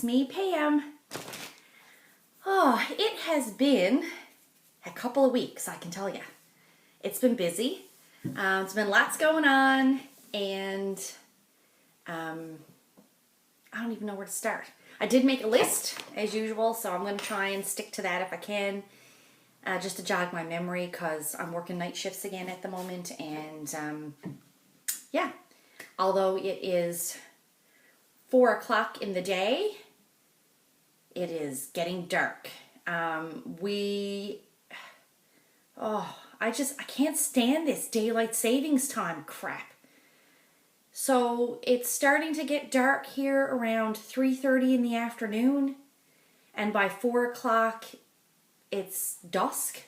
it's me, Pam. Oh, it has been a couple of weeks, I can tell you. It's been busy. There's been lots going on, and I don't even know where to start. I did make a list, as usual, so I'm going to try and stick to that if I can, just to jog my memory, because I'm working night shifts again at the moment, and yeah, although it is 4 o'clock in the day, it is getting dark. I can't stand this daylight savings time crap. So it's starting to get dark here around 3:30 in the afternoon, and by 4 o'clock it's dusk,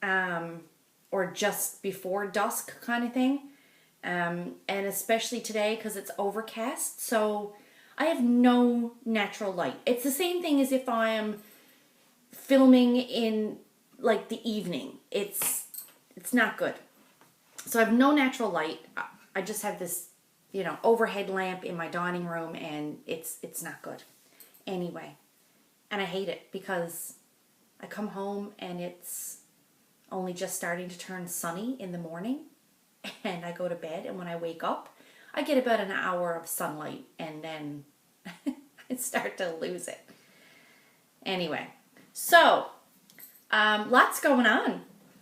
or just before dusk kind of thing. And especially today because it's overcast, so I have no natural light. It's the same thing as if I am filming in like the evening. It's not good. So I have no natural light. I just have this, overhead lamp in my dining room, and it's not good. Anyway, and I hate it because I come home and it's only just starting to turn sunny in the morning, and I go to bed, and when I wake up, I get about an hour of sunlight, and then I start to lose it. Anyway, so lots going on.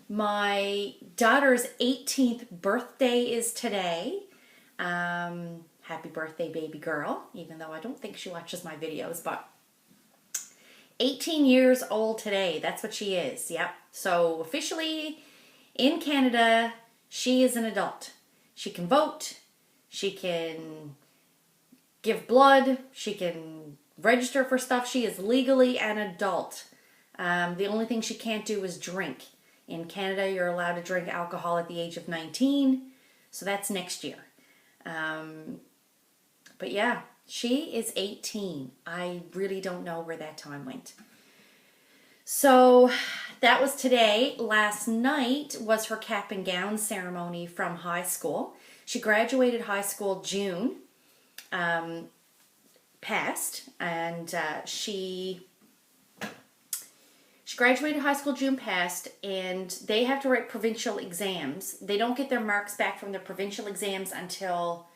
My daughter's 18th birthday is today. Happy birthday, baby girl, even though I don't think she watches my videos, but 18 years old today. That's what she is. Yep. So officially in Canada, she is an adult. She can vote. She can give blood. She can register for stuff. She is legally an adult. The only thing she can't do is drink. In Canada, you're allowed to drink alcohol at the age of 19. So that's next year. But yeah, she is 18. I really don't know where that time went. So that was today. Last night was her cap and gown ceremony from high school. She graduated high school June past, and she graduated high school June past, and they have to write provincial exams. They don't get their marks back from their provincial exams until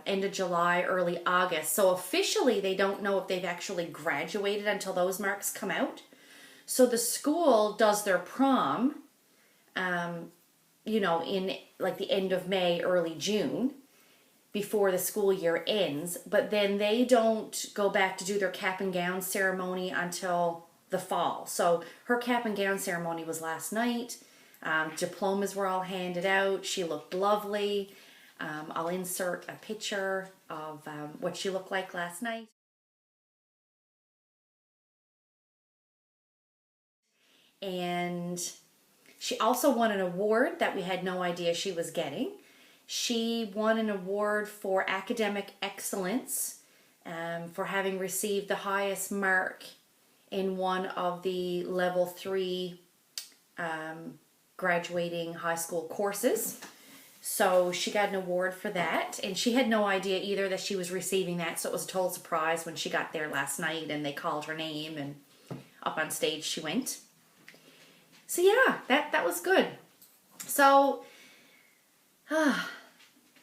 end of July, early August. So officially they don't know if they've actually graduated until those marks come out. So the school does their prom, in like the end of May, early June, before the school year ends. But then they don't go back to do their cap and gown ceremony until the fall. So her cap and gown ceremony was last night. Diplomas were all handed out. She looked lovely. I'll insert a picture of what she looked like last night. And she also won an award that we had no idea she was getting. She won an award for academic excellence for having received the highest mark in one of the level 3 graduating high school courses. So she got an award for that, and she had no idea either that she was receiving that, so it was a total surprise when she got there last night and they called her name, and up on stage she went. So yeah, that was good. So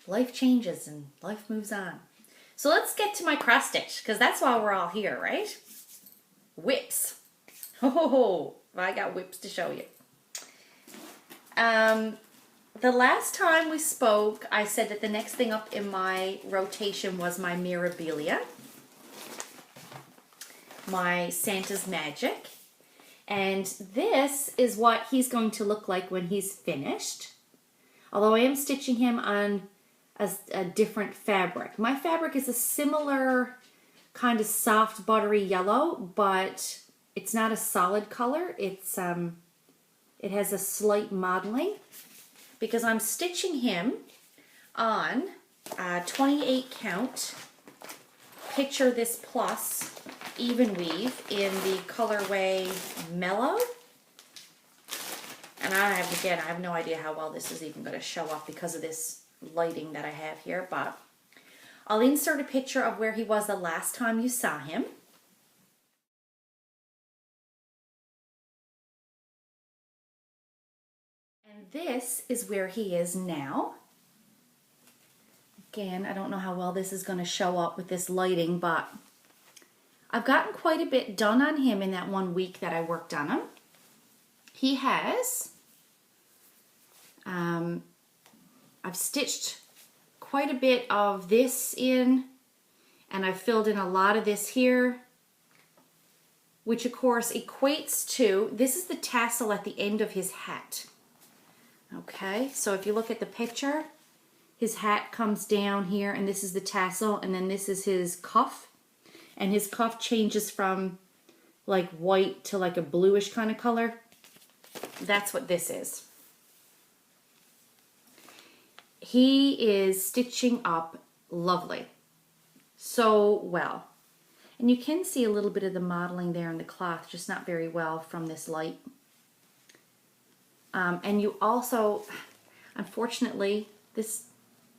life changes and life moves on. So let's get to my cross stitch, because that's why we're all here, right? WIPs. Oh, I got WIPs to show you. The last time we spoke, I said that the next thing up in my rotation was my Mirabilia, my Santa's Magic. And this is what he's going to look like when he's finished. Although I am stitching him on a different fabric. My fabric is a similar kind of soft buttery yellow, but it's not a solid color. It has a slight modeling, because I'm stitching him on 28 count Picture This Plus even weave in the colorway Mellow. And I have no idea how well this is even going to show up because of this lighting that I have here, but I'll insert a picture of where he was the last time you saw him. And this is where he is now. Again, I don't know how well this is going to show up with this lighting, but I've gotten quite a bit done on him in that 1 week that I worked on him. He has, I've stitched quite a bit of this in, and I've filled in a lot of this here, which of course equates to, this is the tassel at the end of his hat. Okay, so if you look at the picture, his hat comes down here, and this is the tassel, and then this is his cuff. And his cuff changes from like white to like a bluish kind of color. That's what this is. He is stitching up lovely. So well. And you can see a little bit of the modeling there in the cloth, just not very well from this light. And you also, unfortunately, this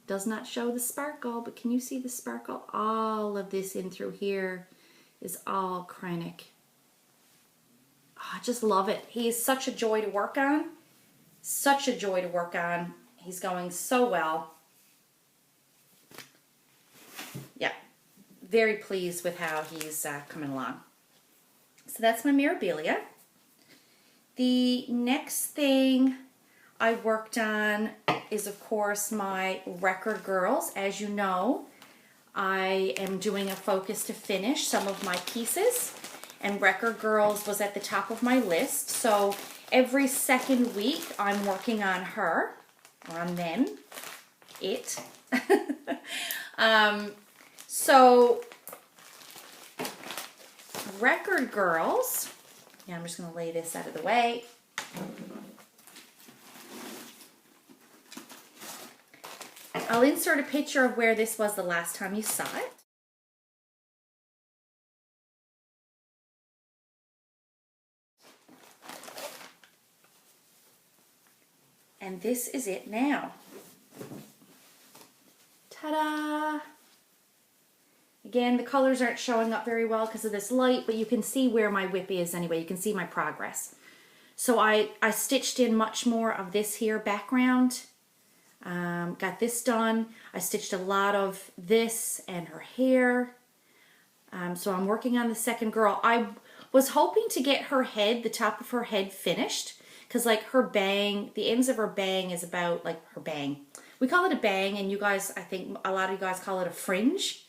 does not show the sparkle, but can you see the sparkle? All of this in through here is all Kreinik. Oh, I just love it. He is such a joy to work on. Such a joy to work on. He's going so well. Yeah, very pleased with how he's coming along. So that's my Mirabilia. The next thing I worked on is, of course, my Record Girls. As you know, I am doing a focus to finish some of my pieces, and Record Girls was at the top of my list. So every second week I'm working on her, or on them, it. So Record Girls, yeah, I'm just going to lay this out of the way. I'll insert a picture of where this was the last time you saw it. And this is it now. Ta-da! Again, the colors aren't showing up very well because of this light, but you can see where my WIP is anyway. You can see my progress. So I stitched in much more of this here background. Got this done. I stitched a lot of this and her hair. So I'm working on the second girl. I was hoping to get her head, the top of her head finished, because like her bang, the ends of her bang is about like her bang. We call it a bang, and you guys, I think a lot of you guys call it a fringe.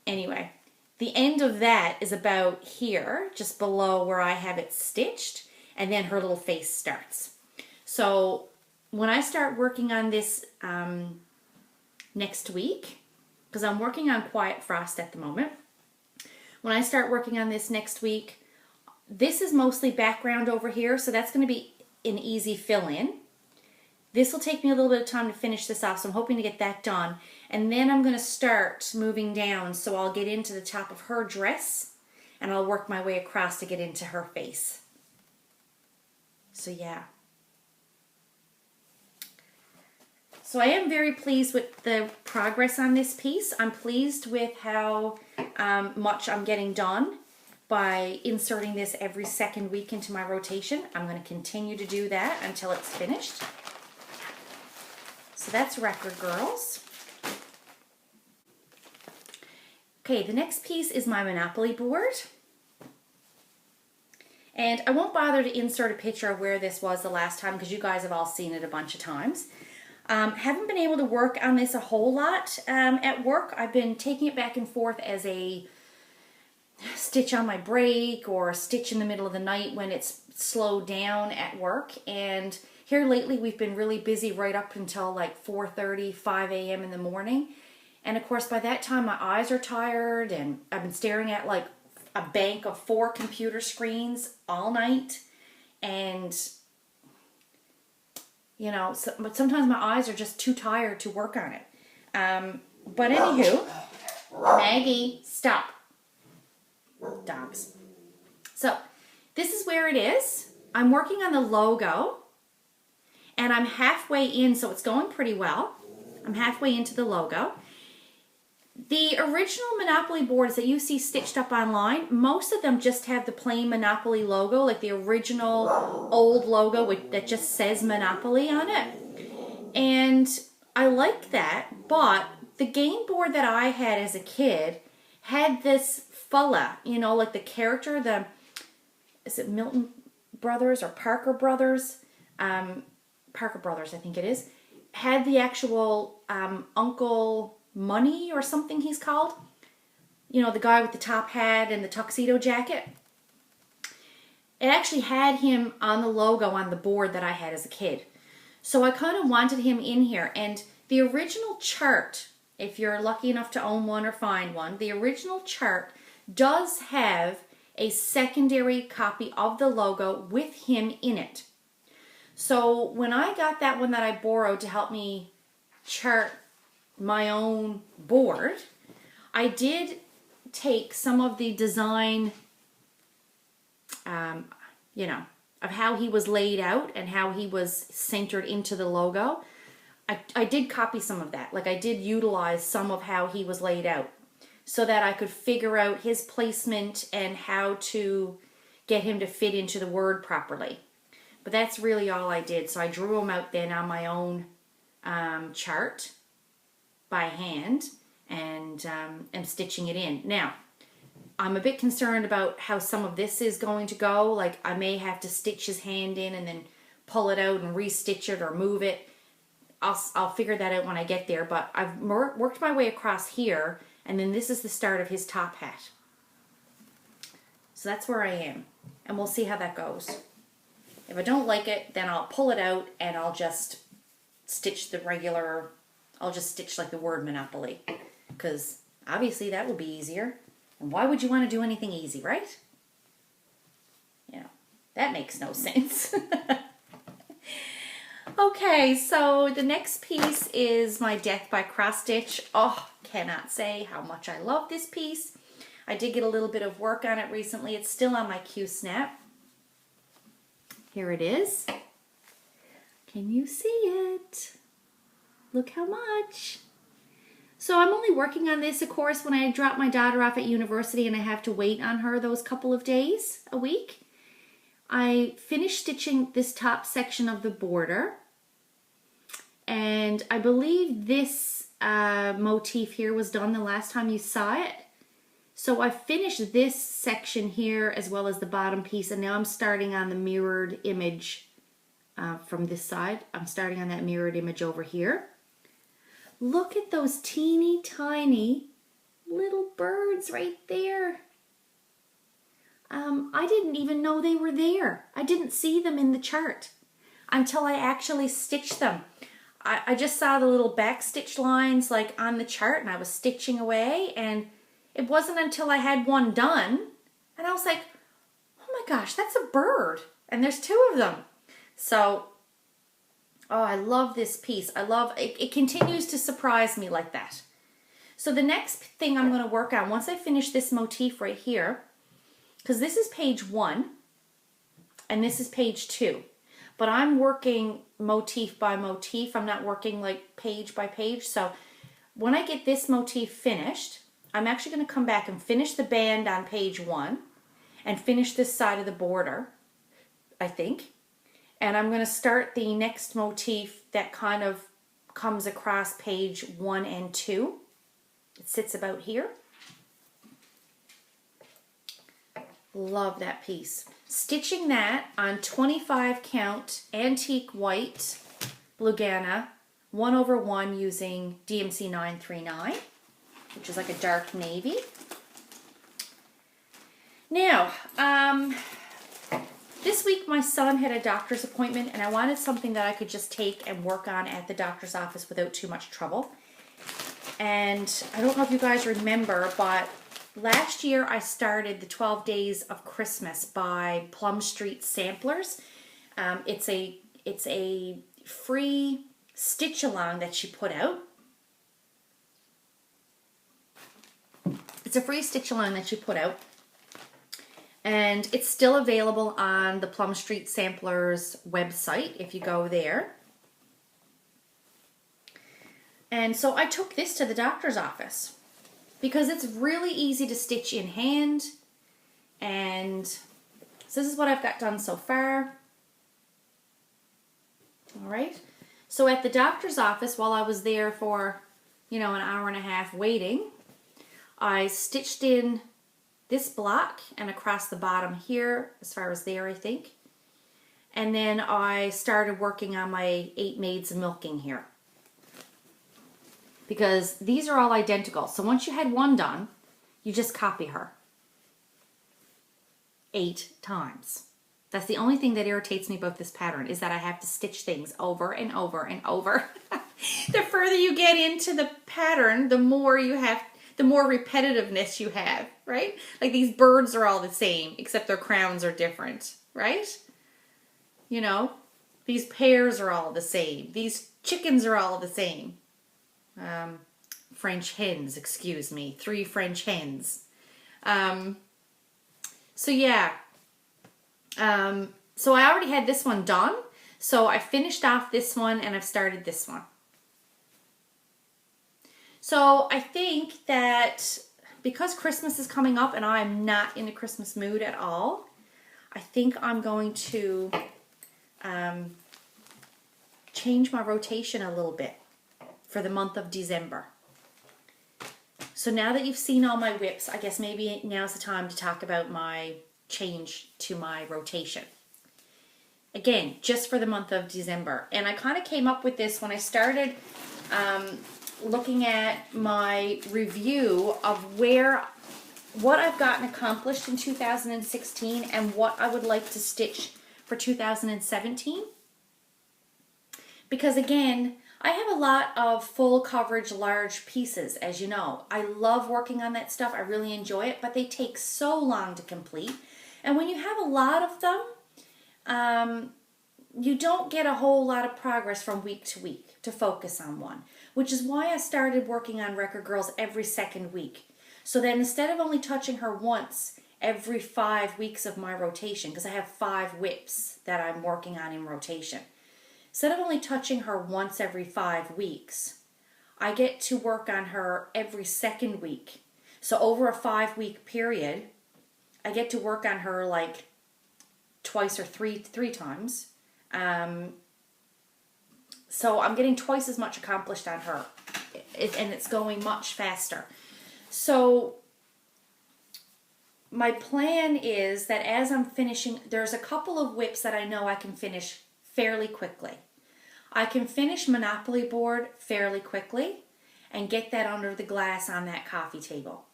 Anyway, the end of that is about here, just below where I have it stitched, and then her little face starts. So when I start working on this next week, because I'm working on Quiet Frost at the moment, when I start working on this next week, this is mostly background over here, so that's going to be an easy fill-in. This will take me a little bit of time to finish this off, so I'm hoping to get that done. And then I'm going to start moving down, so I'll get into the top of her dress, and I'll work my way across to get into her face. So yeah. So I am very pleased with the progress on this piece. I'm pleased with how much I'm getting done by inserting this every second week into my rotation. I'm going to continue to do that until it's finished. So that's Record Girls. Okay, the next piece is my Monopoly board. And I won't bother to insert a picture of where this was the last time because you guys have all seen it a bunch of times. Haven't been able to work on this a whole lot at work. I've been taking it back and forth as a stitch on my break or a stitch in the middle of the night when it's slowed down at work. And here lately we've been really busy right up until like 4:30, 5 a.m. in the morning. And of course by that time my eyes are tired and I've been staring at like a bank of 4 computer screens all night. And you know, but sometimes my eyes are just too tired to work on it. But anywho, Maggie, stop. Dogs. So this is where it is. I'm working on the logo and I'm halfway in, so it's going pretty well. I'm halfway into the logo. The original Monopoly boards that you see stitched up online, most of them just have the plain Monopoly logo, like the original old logo that just says Monopoly on it. And I like that, but the game board that I had as a kid had this fella, you know, like the character, is it Milton Brothers or Parker Brothers? Parker Brothers, I think it is, had the actual Uncle Money or something he's called. You know, the guy with the top hat and the tuxedo jacket. It actually had him on the logo on the board that I had as a kid. So I kind of wanted him in here. And the original chart, if you're lucky enough to own one or find one, the original chart does have a secondary copy of the logo with him in it. So when I got that one that I borrowed to help me chart my own board, I did take some of the design, you know, of how he was laid out and how he was centered into the logo. I did copy some of that. Like I did utilize some of how he was laid out so that I could figure out his placement and how to get him to fit into the word properly. But that's really all I did. So I drew him out then on my own chart by hand and am stitching it in. Now, I'm a bit concerned about how some of this is going to go. Like I may have to stitch his hand in and then pull it out and re-stitch it or move it. I'll figure that out when I get there. But I've worked my way across here, and then this is the start of his top hat. So that's where I am, and we'll see how that goes. If I don't like it, then I'll pull it out and I'll just stitch the regular, I'll just stitch like the word Monopoly, because obviously that will be easier. And why would you want to do anything easy, right? You know, that makes no sense. Okay, so the next piece is my Death by Cross Stitch. Oh, cannot say how much I love this piece. I did get a little bit of work on it recently. It's still on my Q-snap. Here it is. Can you see it? Look how much. So I'm only working on this, of course, when I drop my daughter off at university and I have to wait on her those couple of days a week. I finished stitching this top section of the border. And I believe this motif here was done the last time you saw it. So I finished this section here as well as the bottom piece, and now I'm starting on the mirrored image from this side. I'm starting on that mirrored image over here. Look at those teeny tiny little birds right there. I didn't even know they were there. I didn't see them in the chart until I actually stitched them. I just saw the little back stitch lines like on the chart, and I was stitching away, and it wasn't until I had one done and I was like, oh my gosh, that's a bird, and there's two of them. So, oh, I love this piece. I love it. It continues to surprise me like that. So the next thing I'm going to work on, once I finish this motif right here, because this is page 1 and this is page 2. But I'm working motif by motif. I'm not working like page by page. So when I get this motif finished, I'm actually going to come back and finish the band on page 1 and finish this side of the border, I think. And I'm going to start the next motif that kind of comes across page 1 and 2. It sits about here. Love that piece. Stitching that on 25 count antique white Lugana 1/1 using DMC 939, which is like a dark navy. Now, this week my son had a doctor's appointment, and I wanted something that I could just take and work on at the doctor's office without too much trouble. And I don't know if you guys remember, but last year I started the 12 Days of Christmas by Plum Street Samplers. It's a free stitch along that she put out. It's a free stitch along that she put out. And it's still available on the Plum Street Samplers website if you go there. And so I took this to the doctor's office. because it's really easy to stitch in hand. And so this is what I've got done so far. All right. So at the doctor's office, while I was there for, an hour and a half waiting, I stitched in this block and across the bottom here, as far as there, I think. And then I started working on my 8 maids milking here, because these are all identical. So once you had one done, you just copy her 8 times. That's the only thing that irritates me about this pattern, is that I have to stitch things over and over and over. The further you get into the pattern, the more repetitiveness you have, right? Like these birds are all the same, except their crowns are different, right? These pears are all the same. These chickens are all the same. French hens, excuse me. 3 French hens. So yeah. So I already had this one done. So I finished off this one and I've started this one. So I think that because Christmas is coming up and I'm not in a Christmas mood at all, I think I'm going to change my rotation a little bit for the month of December. So now that you've seen all my WIPs, I guess maybe now's the time to talk about my change to my rotation. Again, just for the month of December. And I kind of came up with this when I started looking at my review of what I've gotten accomplished in 2016 and what I would like to stitch for 2017. Because again, I have a lot of full coverage large pieces, as you know. I love working on that stuff. I really enjoy it, but they take so long to complete. And when you have a lot of them, you don't get a whole lot of progress from week to week to focus on one, which is why I started working on Record Girls every second week. So then instead of only touching her once every 5 weeks of my rotation, because I have 5 WIPs that I'm working on in rotation, instead of only touching her once every 5 weeks, I get to work on her every second week. So over a 5-week period, I get to work on her like twice or three times. So I'm getting twice as much accomplished on her, and it's going much faster. So my plan is that as I'm finishing, there's a couple of WIPs that I know I can finish fairly quickly. I can finish Monopoly board fairly quickly and get that under the glass on that coffee table.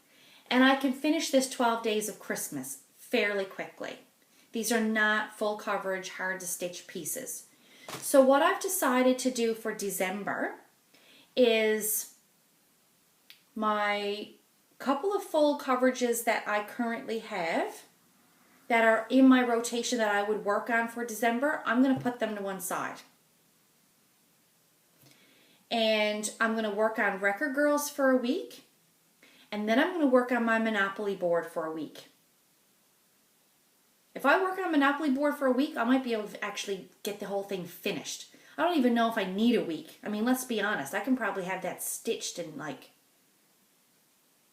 And I can finish this 12 Days of Christmas fairly quickly. These are not full coverage, hard to stitch pieces. So what I've decided to do for December is my couple of full coverages that I currently have that are in my rotation that I would work on for December, I'm going to put them to one side. And I'm going to work on Record Girls for a week, and then I'm going to work on my Monopoly board for a week. If I work on Monopoly board for a week, I might be able to actually get the whole thing finished. I don't even know if I need a week. I mean, let's be honest. I can probably have that stitched in like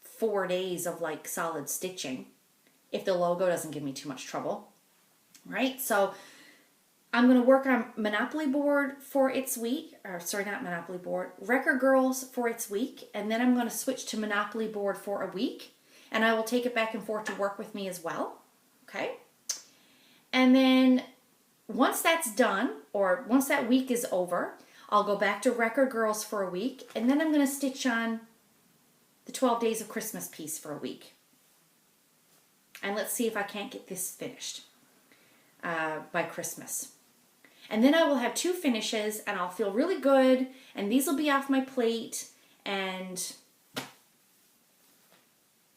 4 days of like solid stitching if the logo doesn't give me too much trouble, right? So I'm going to work on Monopoly board for its week, or sorry, not Monopoly board, Record Girls for its week, and then I'm going to switch to Monopoly board for a week, and I will take it back and forth to work with me as well, okay? And then once that's done, or once that week is over, I'll go back to Record Girls for a week, and then I'm going to stitch on the 12 Days of Christmas piece for a week. And let's see if I can't get this finished by Christmas. And then I will have 2 finishes, and I'll feel really good, and these will be off my plate, and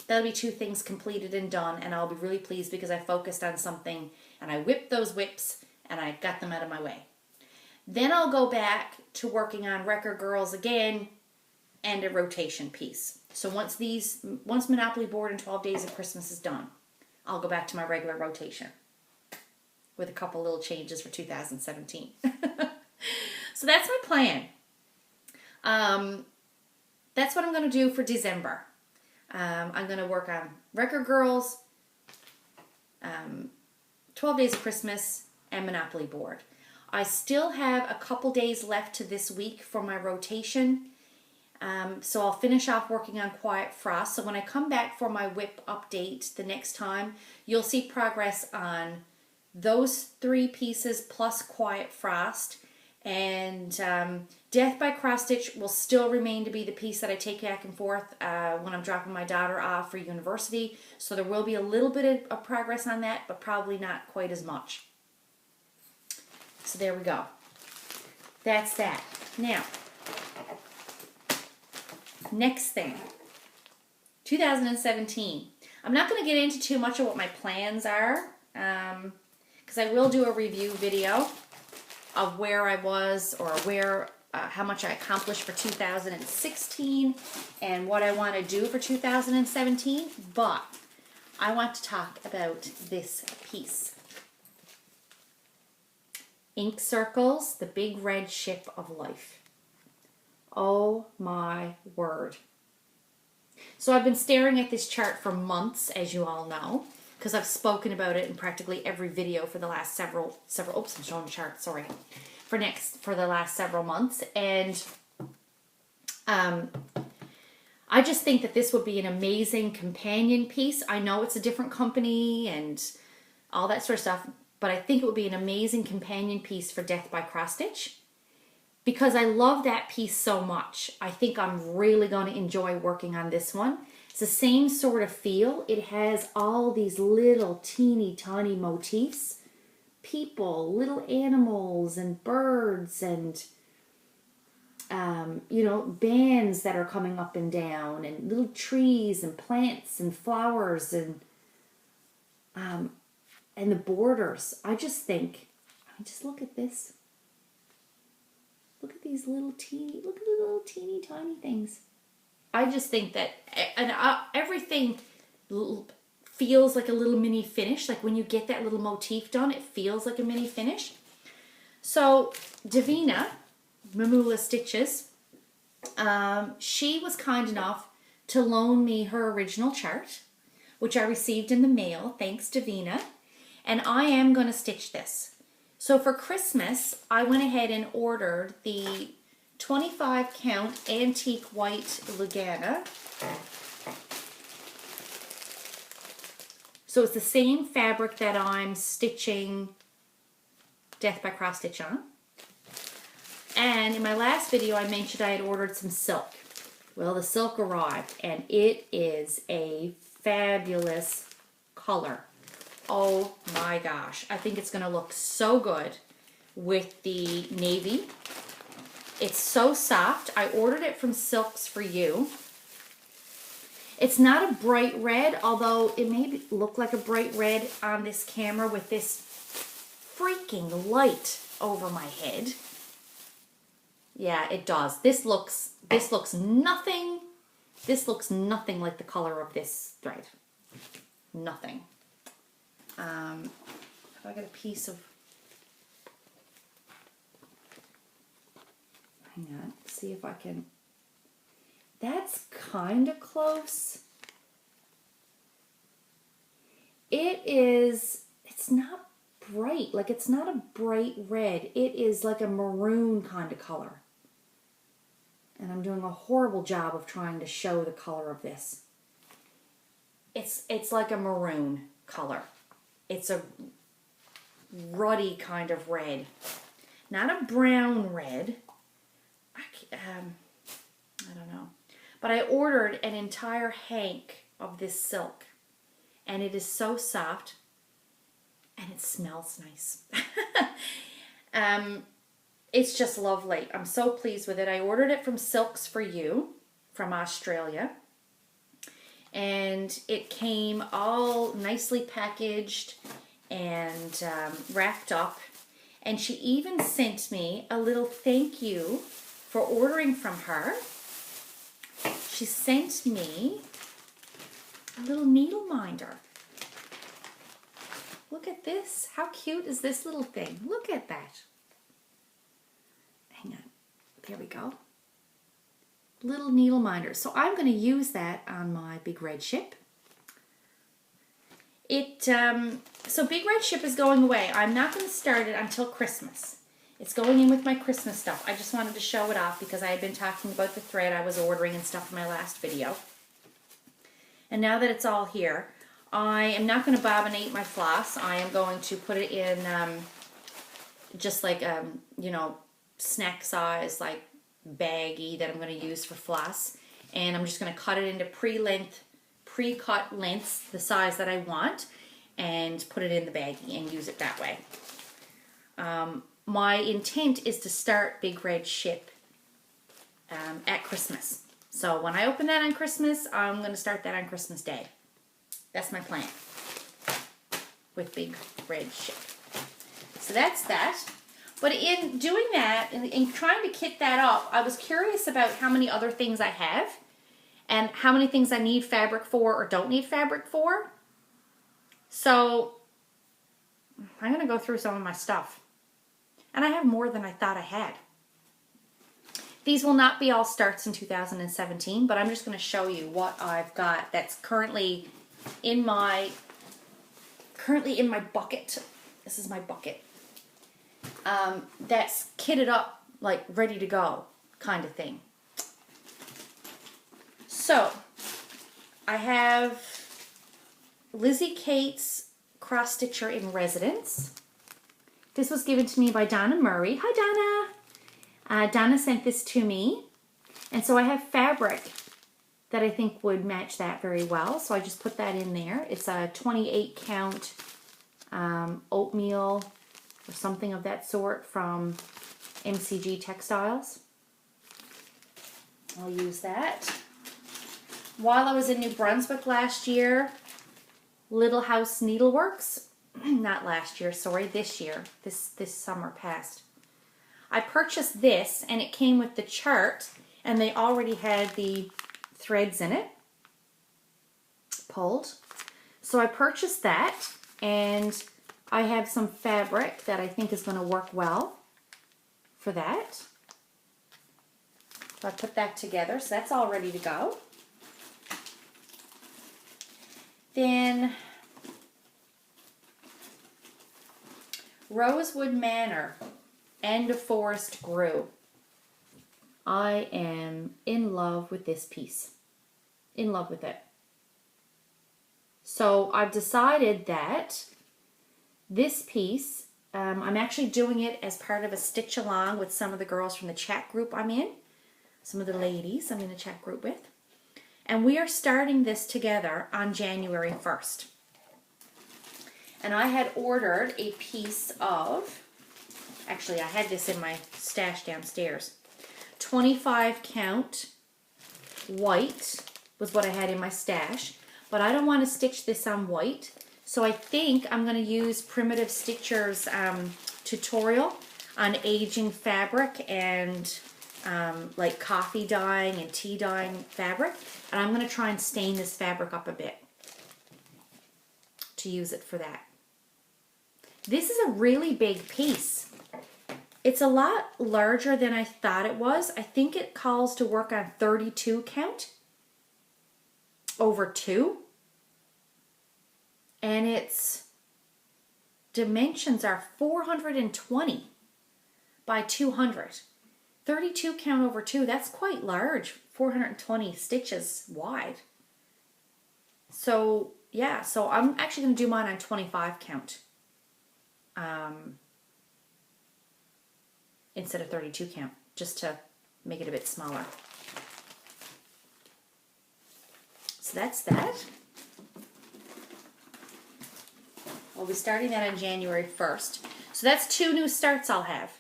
that'll be 2 things completed and done, and I'll be really pleased because I focused on something, and I whipped those WIPs, and I got them out of my way. Then I'll go back to working on Record Girls again, and a rotation piece. So once Monopoly board and 12 Days of Christmas is done, I'll go back to my regular rotation with a couple little changes for 2017. So that's my plan. That's what I'm going to do for December. I'm going to work on Record Girls, 12 Days of Christmas, and Monopoly board. I still have a couple days left to this week for my rotation. So I'll finish off working on Quiet Frost. So when I come back for my WIP update the next time, you'll see progress on those 3 pieces plus Quiet Frost. And Death by Cross Stitch will still remain to be the piece that I take back and forth when I'm dropping my daughter off for university. So there will be a little bit of progress on that, but probably not quite as much. So there we go. That's that. Now, next thing, 2017. I'm not going to get into too much of what my plans are, because I will do a review video of where I was or how much I accomplished for 2016 and what I want to do for 2017. But I want to talk about this piece. Ink Circles, the Big Red Ship of Life. Oh my word. So I've been staring at this chart for months, as you all know, because I've spoken about it in practically every video for the last several oops, I'm showing the chart, sorry. For the last several months. And I just think that this would be an amazing companion piece. I know it's a different company and all that sort of stuff, but I think it would be an amazing companion piece for Death by Cross Stitch. Because I love that piece so much. I think I'm really going to enjoy working on this one. It's the same sort of feel. It has all these little teeny tiny motifs. People, little animals and birds and, you know, bands that are coming up and down and little trees and plants and flowers and the borders. I just think, I mean, just look at this. Look at these little teeny tiny things. I just think that everything feels like a little mini finish. Like when you get that little motif done, it feels like a mini finish. So Davina, Mamula Stitches, she was kind enough to loan me her original chart, which I received in the mail. Thanks, Davina. And I am going to stitch this. So for Christmas, I went ahead and ordered the 25 count antique white Lugana. So it's the same fabric that I'm stitching Death by Cross Stitch on. And in my last video, I mentioned I had ordered some silk. Well, the silk arrived, and it is a fabulous color. Oh my gosh. I think it's going to look so good with the navy. It's so soft. I ordered it from Silks for You. It's not a bright red, although it may look like a bright red on this camera with this freaking light over my head. Yeah, it does. This looks nothing like the color of this thread. Nothing. If I get a piece of, hang on, see if I can, that's kind of close. It's not bright, like it's not a bright red. It is like a maroon kind of color. And I'm doing a horrible job of trying to show the color of this. It's like a maroon color. It's a ruddy kind of red. Not a brown red. I don't know. But I ordered an entire hank of this silk. And it is so soft. And it smells nice. It's just lovely. I'm so pleased with it. I ordered it from Silks for You from Australia. And it came all nicely packaged and wrapped up. And she even sent me a little thank you for ordering from her. She sent me a little needle minder. Look at this. How cute is this little thing? Look at that. Hang on. There we go. little needle minders. So I'm going to use that on my big red ship. So big red ship is going away. I'm not going to start it until Christmas. It's going in with my Christmas stuff. I just wanted to show it off because I had been talking about the thread I was ordering and stuff in my last video. And now that it's all here, I am not going to bobbinate my floss. I am going to put it in just like, you know, snack size, like baggie that I'm going to use for floss. And I'm just going to cut it into pre-cut lengths, the size that I want, and put it in the baggie and use it that way. My intent is to start Big Red Ship at Christmas. So when I open that on Christmas, I'm going to start that on Christmas Day. That's my plan with Big Red Ship. So that's that. But in doing that, in trying to kit that up, I was curious about how many other things I have and how many things I need fabric for or don't need fabric for. So I'm going to go through some of my stuff. And I have more than I thought I had. These will not be all starts in 2017, but I'm just going to show you what I've got that's currently in my bucket. This is my bucket. That's kitted up, like ready to go kind of thing. So I have Lizzie Kate's cross stitcher in residence. This was given to me by Donna Murray. Hi, Donna. Donna sent this to me. And so I have fabric that I think would match that very well. So I just put that in there. It's a 28 count oatmeal or something of that sort from MCG Textiles. I'll use that. While I was in New Brunswick last year, Little House Needleworks, not last year, sorry, this year, this summer past. I purchased this and it came with the chart and they already had the threads in it, pulled. So I purchased that and I have some fabric that I think is going to work well for that. So I put that together, so that's all ready to go. Then Rosewood Manor, And a Forest Grew. I am in love with this piece. In love with it. So I've decided that this piece, I'm actually doing it as part of a stitch along with some of the girls from the chat group I'm in. Some of the ladies I'm in a chat group with. And we are starting this together on January 1st. And I had ordered a piece of, actually I had this in my stash downstairs, 25 count white was what I had in my stash, but I don't want to stitch this on white, so I think I'm going to use Primitive Stitcher's tutorial on aging fabric and like coffee dyeing and tea dyeing fabric, and I'm going to try and stain this fabric up a bit to use it for that. This is a really big piece. It's a lot larger than I thought it was. I think it calls to work on 32 count over 2. And its dimensions are 420 by 200. 32 count over 2, that's quite large. 420 stitches wide. So, yeah, so I'm actually going to do mine on 25 count. Instead of 32 count, just to make it a bit smaller. So that's that. I'll be starting that on January 1st. So that's 2 new starts I'll have.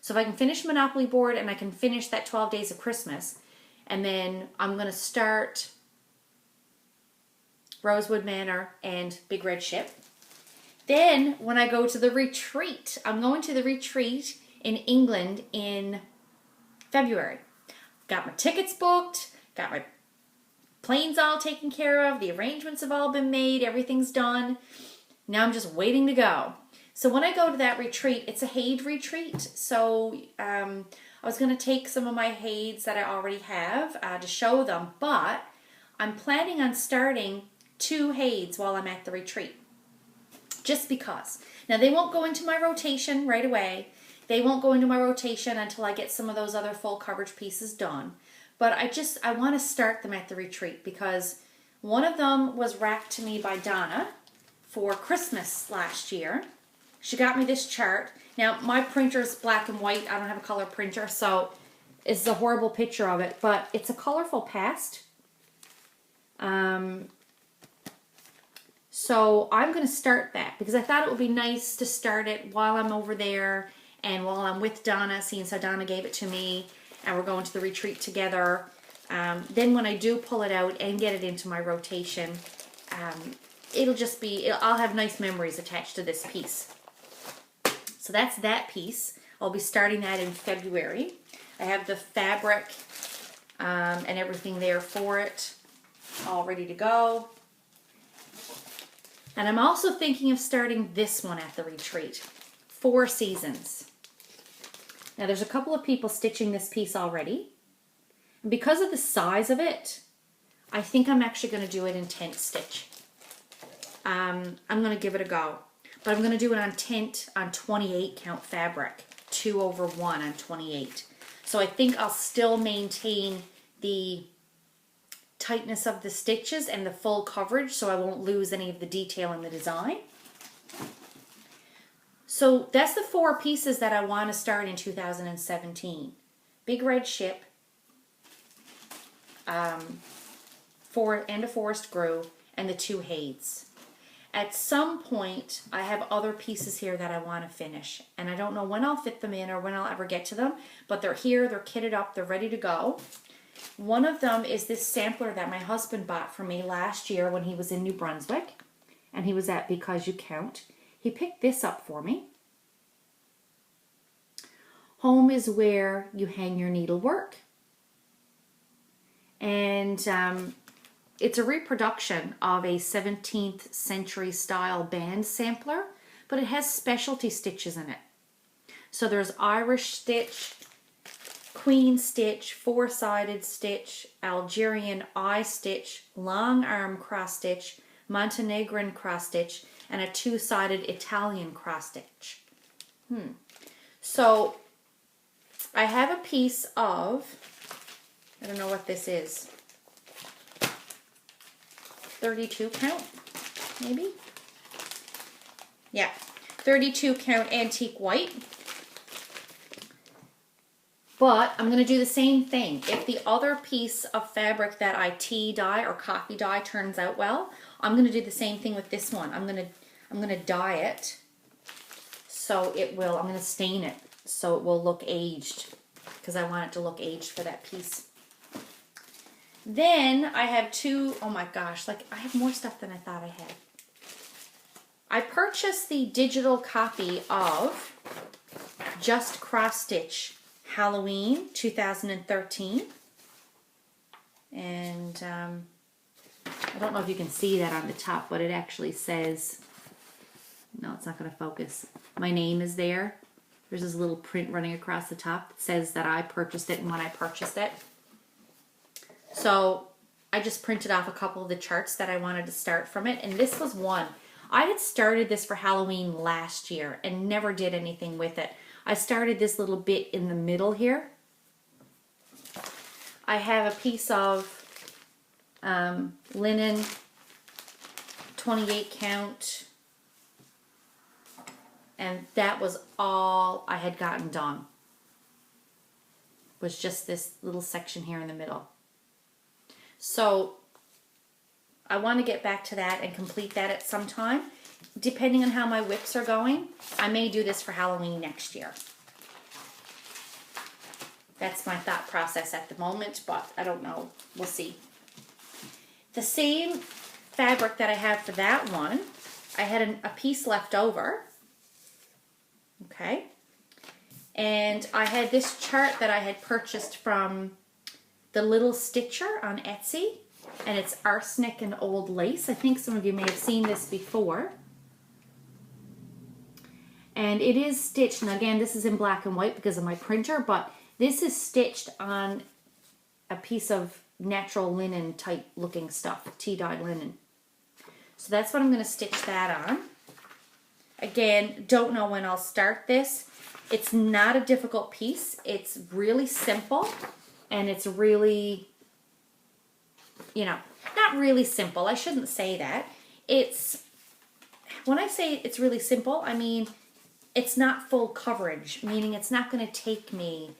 So if I can finish Monopoly Board and I can finish that 12 Days of Christmas, and then I'm going to start Rosewood Manor and Big Red Ship. Then when I go to the retreat, I'm going to the retreat in England in February. Got my tickets booked, got my planes all taken care of, the arrangements have all been made, everything's done. Now I'm just waiting to go. So when I go to that retreat, it's a Haid retreat. So I was going to take some of my heids that I already have to show them, but I'm planning on starting 2 heids while I'm at the retreat. Just because. Now they won't go into my rotation right away. They won't go into my rotation until I get some of those other full coverage pieces done. But I want to start them at the retreat because one of them was wrapped to me by Donna for Christmas last year. She got me this chart. Now my printer's black and white. I don't have a color printer, so it's a horrible picture of it, but it's a colorful past. So I'm going to start that because I thought it would be nice to start it while I'm over there and while I'm with Donna, seeing how Donna gave it to me and we're going to the retreat together. Then when I do pull it out and get it into my rotation, it'll just be, I'll have nice memories attached to this piece. So that's that piece. I'll be starting that in February. I have the fabric and everything there for it, all ready to go. And I'm also thinking of starting this one at the retreat, 4 Seasons. Now there's a couple of people stitching this piece already. And because of the size of it, I think I'm actually going to do it in tent stitch. I'm going to give it a go. But I'm going to do it on tent on 28 count fabric, 2/1 on 28. So I think I'll still maintain the tightness of the stitches and the full coverage so I won't lose any of the detail in the design. So that's the 4 pieces that I want to start in 2017. Big Red Ship, and a Forest Grove, and the 2 heids. At some point, I have other pieces here that I want to finish, and I don't know when I'll fit them in or when I'll ever get to them, but they're here, they're kitted up, they're ready to go. One of them is this sampler that my husband bought for me last year when he was in New Brunswick, and he was at Because You Count. He picked this up for me. Home is where you hang your needlework. And it's a reproduction of a 17th century style band sampler, but it has specialty stitches in it. So there's Irish stitch, Queen stitch, 4-sided stitch, Algerian eye stitch, long arm cross stitch, Montenegrin cross stitch, and a 2-sided Italian cross stitch. So I have a piece of, I don't know what this is, 32 count, maybe? Yeah, 32 count antique white. But I'm going to do the same thing. If the other piece of fabric that I tea dye or coffee dye turns out well, I'm going to do the same thing with this one. I'm going to dye it so it will, I'm going to stain it so it will look aged because I want it to look aged for that piece. Then I have 2, oh my gosh, like I have more stuff than I thought I had. I purchased the digital copy of Just Cross Stitch Halloween 2013. And I don't know if you can see that on the top, but it actually says, no, it's not going to focus. My name is there. There's this little print running across the top that says that I purchased it and when I purchased it. So I just printed off a couple of the charts that I wanted to start from it, and this was one. I had started this for Halloween last year and never did anything with it. I started this little bit in the middle here. I have a piece of linen, 28 count, and that was all I had gotten done. Was just this little section here in the middle. So I want to get back to that and complete that at some time. Depending on how my WIPs are going, I may do this for Halloween next year. That's my thought process at the moment, but I don't know. We'll see. The same fabric that I have for that one, I had a piece left over. Okay. And I had this chart that I had purchased from the Little Stitcher on Etsy, and it's arsenic and old lace. I think some of you may have seen this before. And it is stitched, and again, this is in black and white because of my printer, but This is stitched on a piece of natural linen type looking stuff, tea-dyed linen. So that's what I'm going to stitch that on. Again, don't know when I'll start this. It's not a difficult piece. It's really simple, and it's really, you know, not really simple. I shouldn't say that. When I say it's really simple, I mean it's not full coverage, meaning it's not going to take me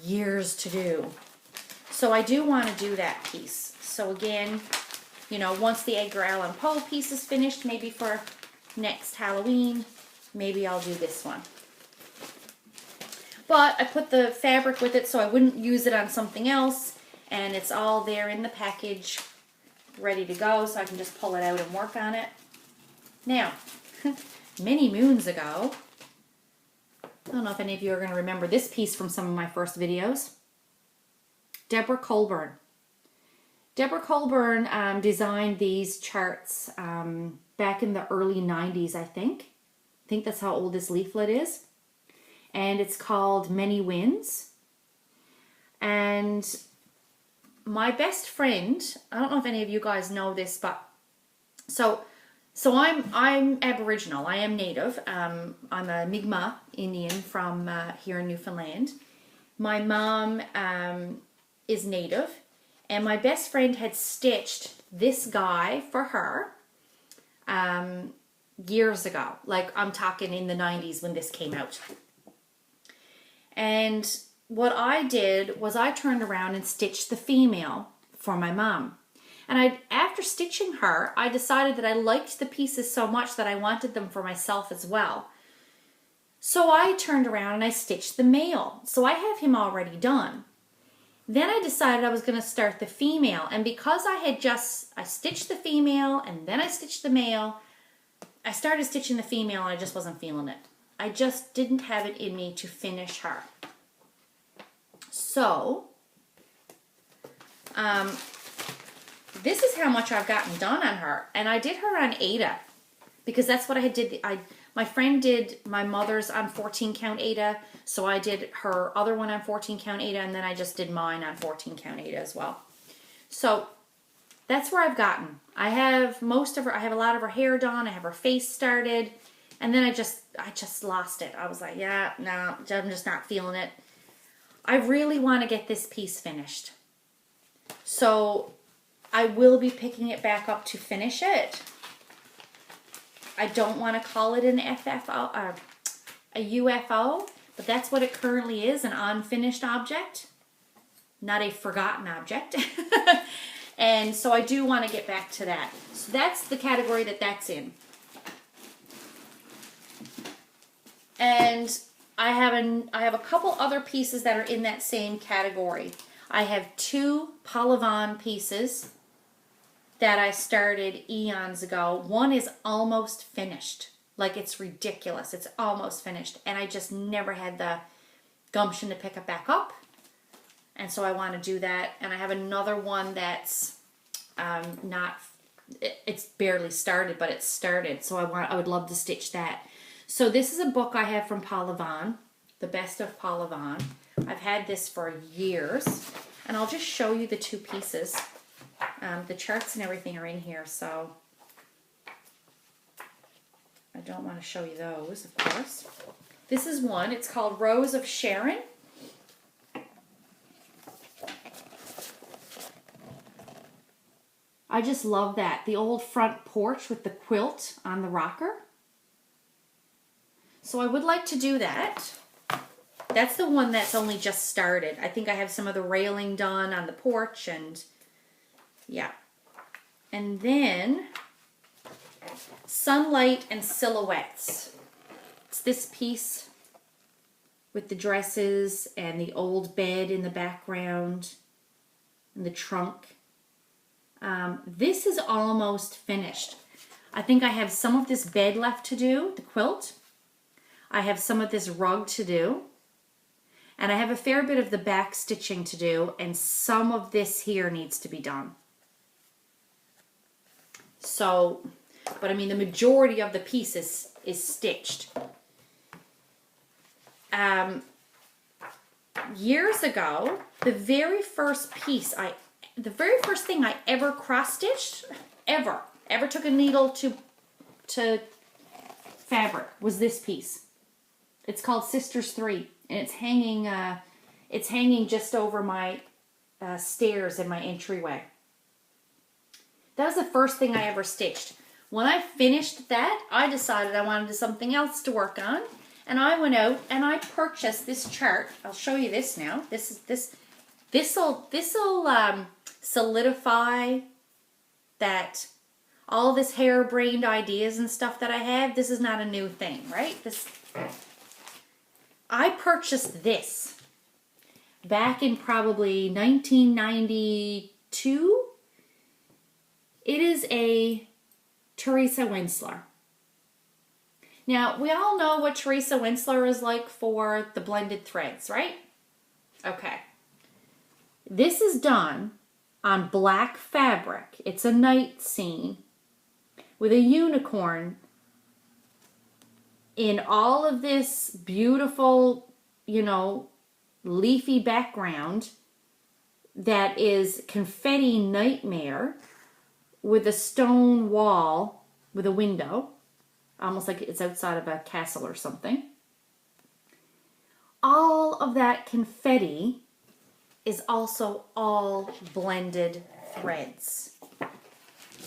years to do. So I do want to do that piece. So again, you know, once the Edgar Allan Poe piece is finished, maybe for next Halloween, maybe I'll do this one. But I put the fabric with it so I wouldn't use it on something else, and it's all there in the package ready to go, so I can just pull it out and work on it. Now, many moons ago, I don't know if any of you are going to remember this piece from some of my first videos. Deborah Colburn. Deborah Colburn designed these charts back in the early 90s, I think. I think that's how old this leaflet is. And it's called Many Winds. And my best friend, I don't know if any of you guys know this, but so I'm Aboriginal. I am Native. I'm a Mi'kmaq Indian from here in Newfoundland. My mom is Native, and my best friend had stitched this guy for her years ago. Like, I'm talking in the 90s when this came out. And what I did was I turned around and stitched the female for my mom. And after stitching her, I decided that I liked the pieces so much that I wanted them for myself as well. So I turned around and I stitched the male. So I have him already done. Then I decided I was going to start the female. And because I stitched the female and then I stitched the male, I started stitching the female and I just wasn't feeling it. I just didn't have it in me to finish her. So, this is how much I've gotten done on her. And I did her on Aida, because that's what I did. My friend did my mother's on 14 count Aida, so I did her other one on 14 count Aida, and then I just did mine on 14 count Aida as well. So that's where I've gotten. I have most of her, I have a lot of her hair done, I have her face started, and then I just lost it. I was like, yeah, no, I'm just not feeling it. I really want to get this piece finished. So I will be picking it back up to finish it. I don't want to call it an FFO, a UFO, but that's what it currently is, an unfinished object, not a forgotten object. And so I do want to get back to that. So that's the category that's in. And I have a couple other pieces that are in that same category. I have 2 Pahlavan pieces that I started eons ago. One is almost finished. Like, it's ridiculous. It's almost finished. And I just never had the gumption to pick it back up. And so I want to do that. And I have another one that's it's barely started, but it's started. So I would love to stitch that. So this is a book I have from Pahlavan, The Best of Pahlavan. I've had this for years. And I'll just show you the 2 pieces. The charts and everything are in here, so I don't want to show you those, of course. This is one. It's called Rose of Sharon. I just love that. The old front porch with the quilt on the rocker. So I would like to do that. That's the one that's only just started. I think I have some of the railing done on the porch, and yeah. And then Sunlight and Silhouettes. It's this piece with the dresses and the old bed in the background and the trunk. This is almost finished. I think I have some of this bed left to do, the quilt. I have some of this rug to do. And I have a fair bit of the back stitching to do, and some of this here needs to be done. So, but I mean, the majority of the piece is stitched. years ago, the very first thing I ever cross-stitched, ever took a needle to fabric was this piece. It's called Sisters 3, and it's hanging just over my stairs in my entryway. That was the first thing I ever stitched. When I finished that, I decided I wanted something else to work on, and I went out and I purchased this chart. I'll show you this now. This'll solidify that all this harebrained ideas and stuff that I have. This is not a new thing, right? I purchased this back in probably 1992. It is a Teresa Winsler. Now, we all know what Teresa Winsler is like for the blended threads, right? Okay. This is done on black fabric. It's a night scene with a unicorn in all of this beautiful, leafy background that is confetti nightmare with a stone wall with a window, almost like it's outside of a castle or something. All of that confetti is also all blended threads.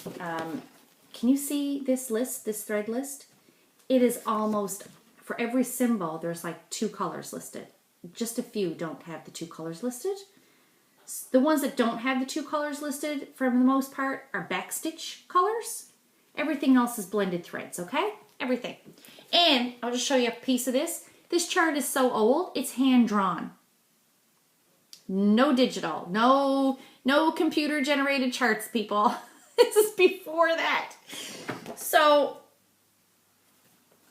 Can you see this list, this thread list? It is almost, for every symbol, there's like 2 colors listed. Just a few don't have the 2 colors listed. The ones that don't have the 2 colors listed, for the most part, are backstitch colors. Everything else is blended threads, okay? Everything. And I'll just show you a piece of this. This chart is so old, it's hand-drawn. No digital. No computer-generated charts, people. This is before that. So,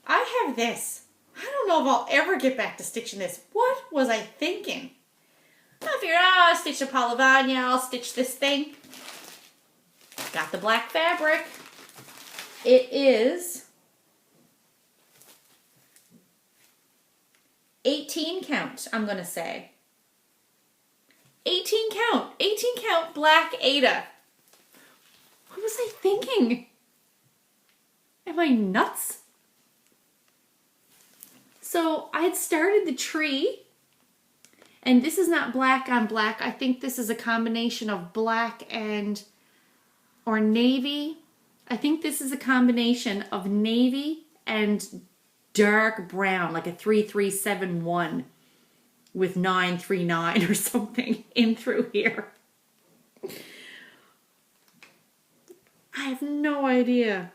I have this. I don't know if I'll ever get back to stitching this. What was I thinking? I figured, I'll stitch a Palavanya, I'll stitch this thing. Got the black fabric. It is 18 count, I'm going to say. 18 count black Aida. What was I thinking? Am I nuts? So I had started the tree, and this is not black on black. I think this is a combination of black or navy. I think this is a combination of navy and dark brown, like a 3371 with 939 or something in through here. I have no idea.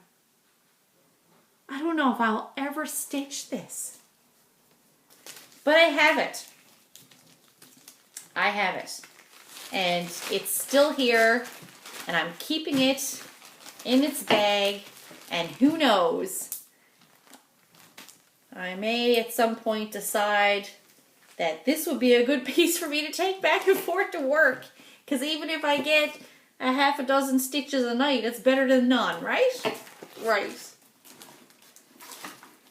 I don't know if I'll ever stitch this. But I have it. I have it. And it's still here, and I'm keeping it in its bag, and who knows, I may at some point decide that this would be a good piece for me to take back and forth to work, because even if I get a half a dozen stitches a night, it's better than none, right? Right.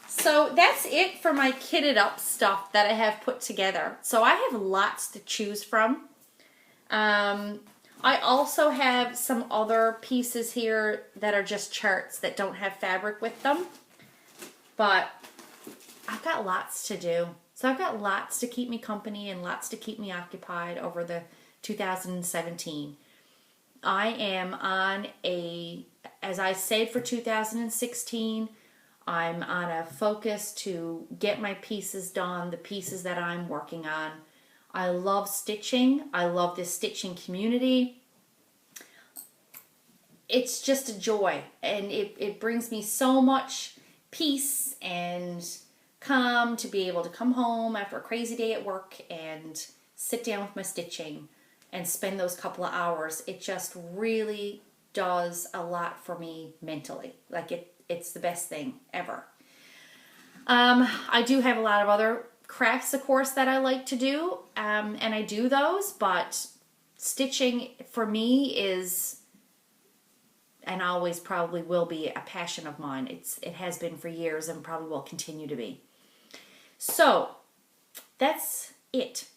So that's it for my kitted up stuff that I have put together. So I have lots to choose from. I also have some other pieces here that are just charts that don't have fabric with them. But I've got lots to do. So I've got lots to keep me company and lots to keep me occupied over the 2017. I am on as I said for 2016, I'm on a focus to get my pieces done, the pieces that I'm working on. I love stitching. I love this stitching community. It's just a joy, and it brings me so much peace and calm to be able to come home after a crazy day at work and sit down with my stitching and spend those couple of hours. It just really does a lot for me mentally. Like it's the best thing ever. I do have a lot of other crafts, of course, that I like to do, and I do those, but stitching for me is, and always probably will be, a passion of mine. It has been for years and probably will continue to be. So that's it.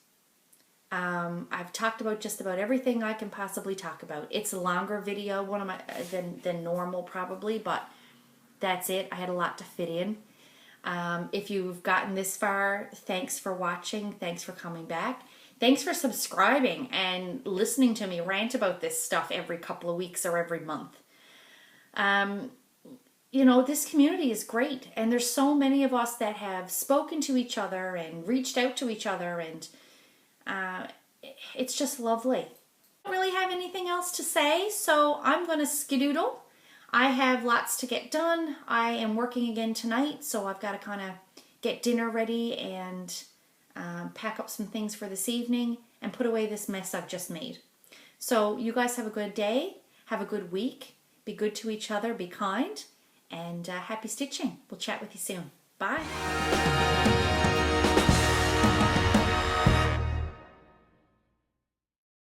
I've talked about just about everything I can possibly talk about. It's a longer video, one of my than normal probably, but that's it. I had a lot to fit in. If you've gotten this far, thanks for watching. Thanks for coming back. Thanks for subscribing and listening to me rant about this stuff every couple of weeks or every month. You know, this community is great, and there's so many of us that have spoken to each other and reached out to each other, and it's just lovely. I don't really have anything else to say, so I'm going to skedoodle. I have lots to get done. I am working again tonight, so I've got to kind of get dinner ready and pack up some things for this evening and put away this mess I've just made. So you guys have a good day. Have a good week. Be good to each other. Be kind. And happy stitching. We'll chat with you soon. Bye.